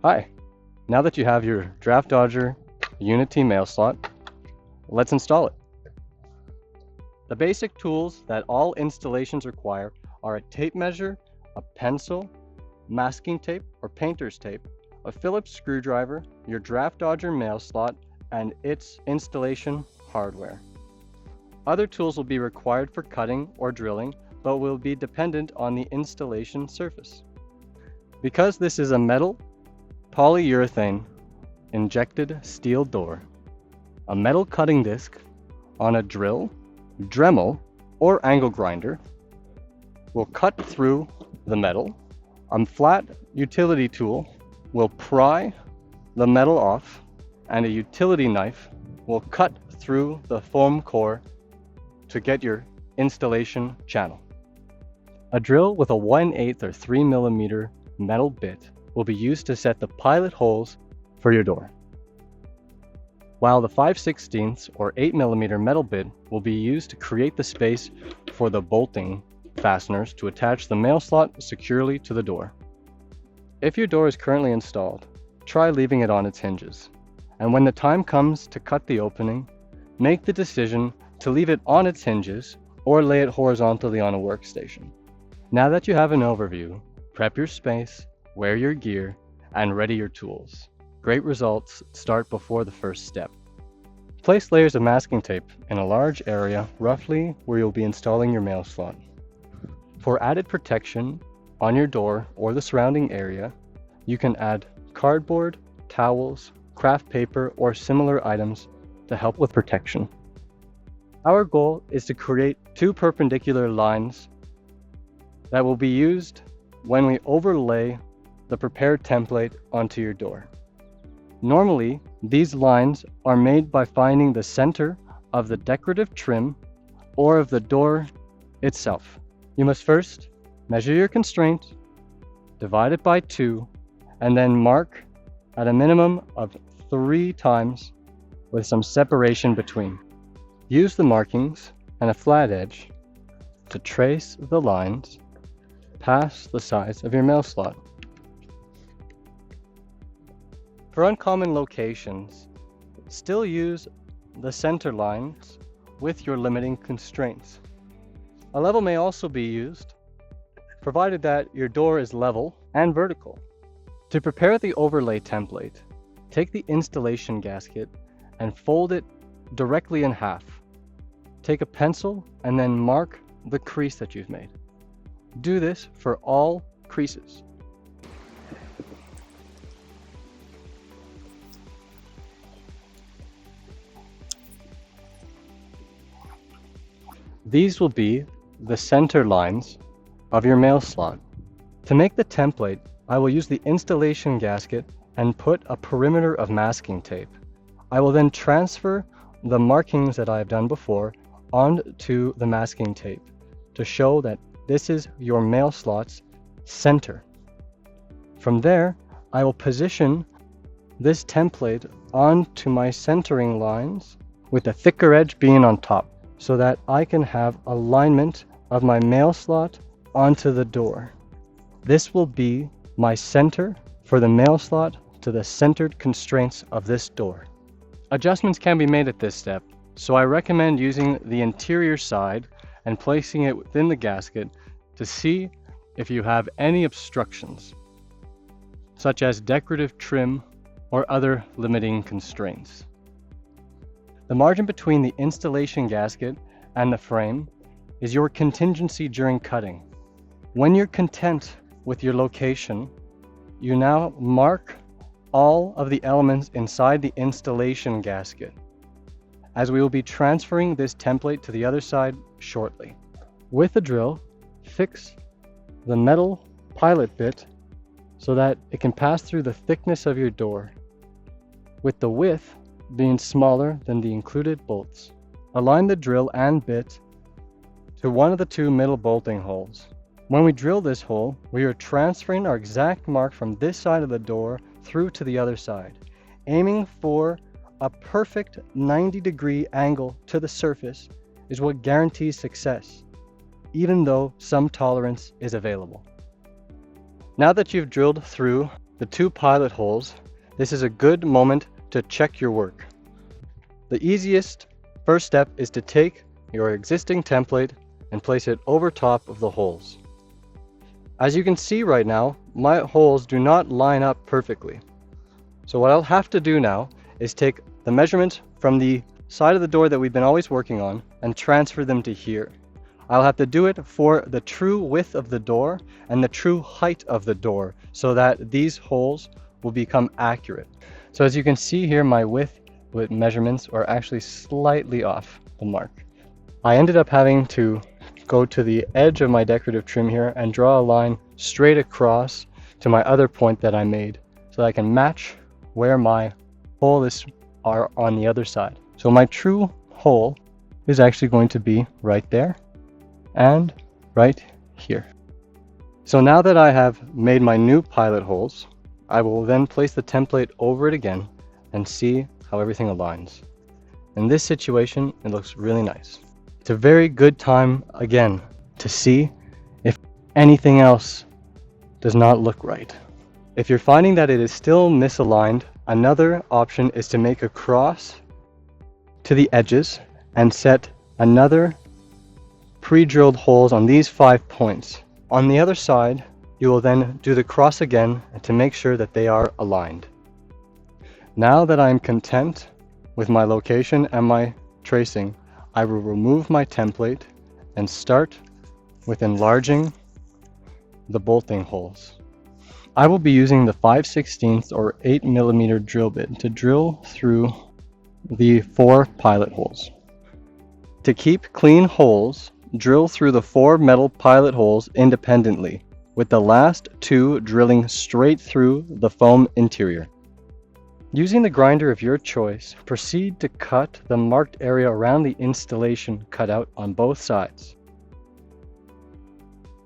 Hi, now that you have your Draft Dodger Uni-T mail slot, let's install it. The basic tools that all installations require are a tape measure, a pencil, masking tape or painter's tape, a Phillips screwdriver, your Draft Dodger mail slot, and its installation hardware. Other tools will be required for cutting or drilling, but will be dependent on the installation surface. Because this is a metal polyurethane-injected steel door, a metal cutting disc on a drill, Dremel, or angle grinder will cut through the metal. A flat utility tool will pry the metal off, and a utility knife will cut through the foam core to get your installation channel. A drill with a 1/8 or 3mm metal bit will be used to set the pilot holes for your door, while the 5/16 or 8mm metal bit will be used to create the space for the bolting fasteners to attach the mail slot securely to the door. If your door is currently installed, try leaving it on its hinges, and when the time comes to cut the opening, make the decision to leave it on its hinges or lay it horizontally on a workstation. Now that you have an overview, prep your space, wear your gear, and ready your tools. Great results start before the first step. Place layers of masking tape in a large area roughly where you'll be installing your mail slot. For added protection on your door or the surrounding area, you can add cardboard, towels, craft paper, or similar items to help with protection. Our goal is to create 2 perpendicular lines that will be used when we overlay the prepared template onto your door. Normally, these lines are made by finding the center of the decorative trim or of the door itself. You must first measure your constraint, divide it by 2, and then mark at a minimum of 3 times with some separation between. Use the markings and a flat edge to trace the lines past the sides of your mail slot. For uncommon locations, still use the center lines with your limiting constraints. A level may also be used, provided that your door is level and vertical. To prepare the overlay template, take the installation gasket and fold it directly in half. Take a pencil and then mark the crease that you've made. Do this for all creases. These will be the center lines of your mail slot. To make the template, I will use the installation gasket and put a perimeter of masking tape. I will then transfer the markings that I have done before onto the masking tape to show that this is your mail slot's center. From there, I will position this template onto my centering lines with the thicker edge being on top so that I can have alignment of my mail slot onto the door. This will be my center for the mail slot to the centered constraints of this door. Adjustments can be made at this step, so I recommend using the interior side and placing it within the gasket to see if you have any obstructions, such as decorative trim or other limiting constraints. The margin between the installation gasket and the frame is your contingency during cutting. When you're content with your location, you now mark all of the elements inside the installation gasket, as we will be transferring this template to the other side shortly. With a drill, fix the metal pilot bit so that it can pass through the thickness of your door, with the width being smaller than the included bolts. Align the drill and bit to one of the 2 middle bolting holes. When we drill this hole, we are transferring our exact mark from this side of the door through to the other side, aiming for a perfect 90-degree angle to the surface is what guarantees success, even though some tolerance is available. Now that you've drilled through the 2 pilot holes, this is a good moment to check your work. The easiest first step is to take your existing template and place it over top of the holes. As you can see right now, my holes do not line up perfectly. So what I'll have to do now is take the measurement from the side of the door that we've been always working on and transfer them to here. I'll have to do it for the true width of the door and the true height of the door so that these holes will become accurate. So as you can see here, my width with measurements are actually slightly off the mark. I ended up having to go to the edge of my decorative trim here and draw a line straight across to my other point that I made so that I can match where my holes are on the other side. So my true hole is actually going to be right there and right here. So now that I have made my new pilot holes, I will then place the template over it again and see how everything aligns. In this situation, it looks really nice. It's a very good time, again, to see if anything else does not look right. If you're finding that it is still misaligned, another option is to make a cross to the edges and set another pre-drilled holes on these 5 points. On the other side, you will then do the cross again to make sure that they are aligned. Now that I'm content with my location and my tracing, I will remove my template and start with enlarging the bolting holes. I will be using the 5/16 or 8mm drill bit to drill through the 4 pilot holes. To keep clean holes, drill through the 4 metal pilot holes independently, with the last 2 drilling straight through the foam interior. Using the grinder of your choice, proceed to cut the marked area around the installation cutout on both sides.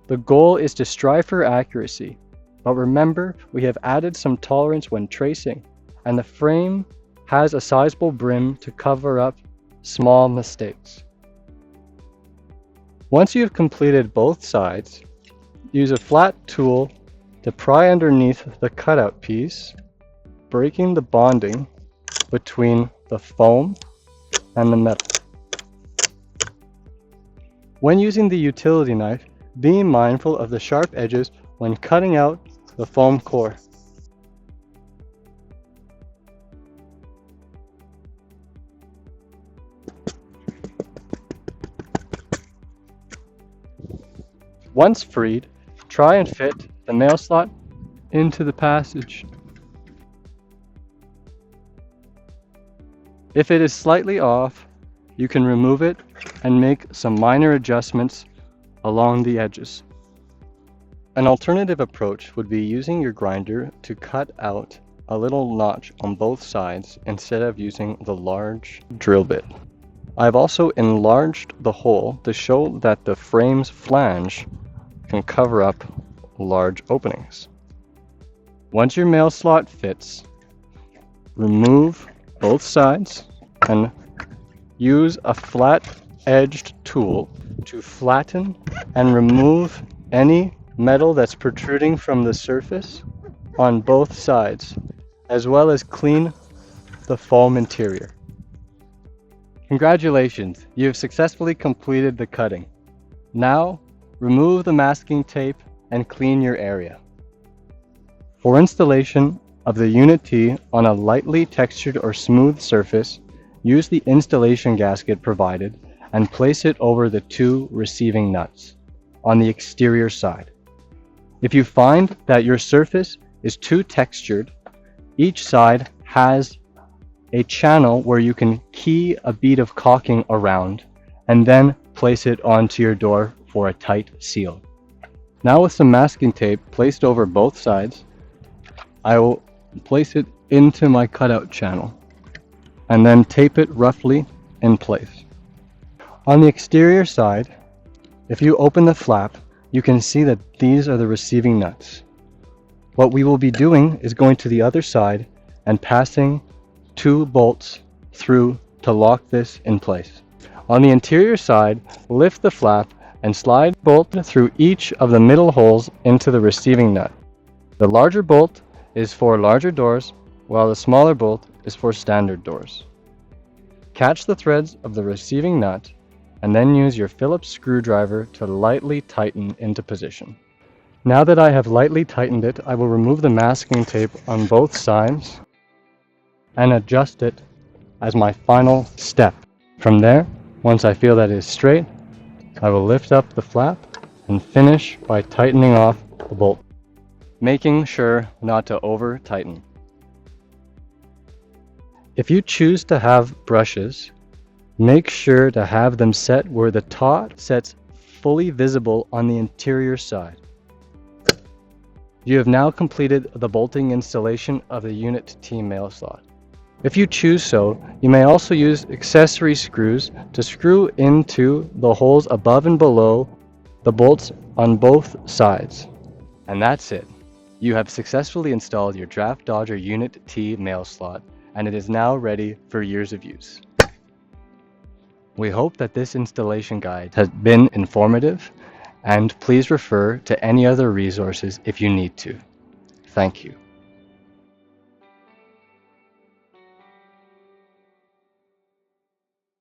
The goal is to strive for accuracy, but remember we have added some tolerance when tracing, and the frame has a sizable brim to cover up small mistakes. Once you have completed both sides, use a flat tool to pry underneath the cutout piece, breaking the bonding between the foam and the metal. When using the utility knife, be mindful of the sharp edges when cutting out the foam core. Once freed, try and fit the nail slot into the passage. If it is slightly off, you can remove it and make some minor adjustments along the edges. An alternative approach would be using your grinder to cut out a little notch on both sides instead of using the large drill bit. I've also enlarged the hole to show that the frame's flange can cover up large openings. Once your nail slot fits, remove both sides and use a flat-edged tool to flatten and remove any metal that's protruding from the surface on both sides, as well as clean the foam interior. Congratulations, you have successfully completed the cutting. Now, remove the masking tape and clean your area. For installation of the Uni-T on a lightly textured or smooth surface, use the installation gasket provided and place it over the 2 receiving nuts on the exterior side. If you find that your surface is too textured, each side has a channel where you can key a bead of caulking around and then place it onto your door for a tight seal. Now with some masking tape placed over both sides, I will place it into my cutout channel and then tape it roughly in place. On the exterior side, if you open the flap, you can see that these are the receiving nuts. What we will be doing is going to the other side and passing 2 bolts through to lock this in place. On the interior side, lift the flap and slide bolt through each of the middle holes into the receiving nut. The larger bolt is for larger doors, while the smaller bolt is for standard doors. Catch the threads of the receiving nut and then use your Phillips screwdriver to lightly tighten into position. Now that I have lightly tightened it, I will remove the masking tape on both sides and adjust it as my final step. From there, once I feel that it is straight, I will lift up the flap and finish by tightening off the bolt, making sure not to over tighten. If you choose to have brushes, make sure to have them set where the taut sets fully visible on the interior side. You have now completed the bolting installation of the Uni-T mail slot. If you choose so, you may also use accessory screws to screw into the holes above and below the bolts on both sides. And that's it. You have successfully installed your Draft Dodger Uni-T mail slot, and it is now ready for years of use. We hope that this installation guide has been informative, and please refer to any other resources if you need to. Thank you.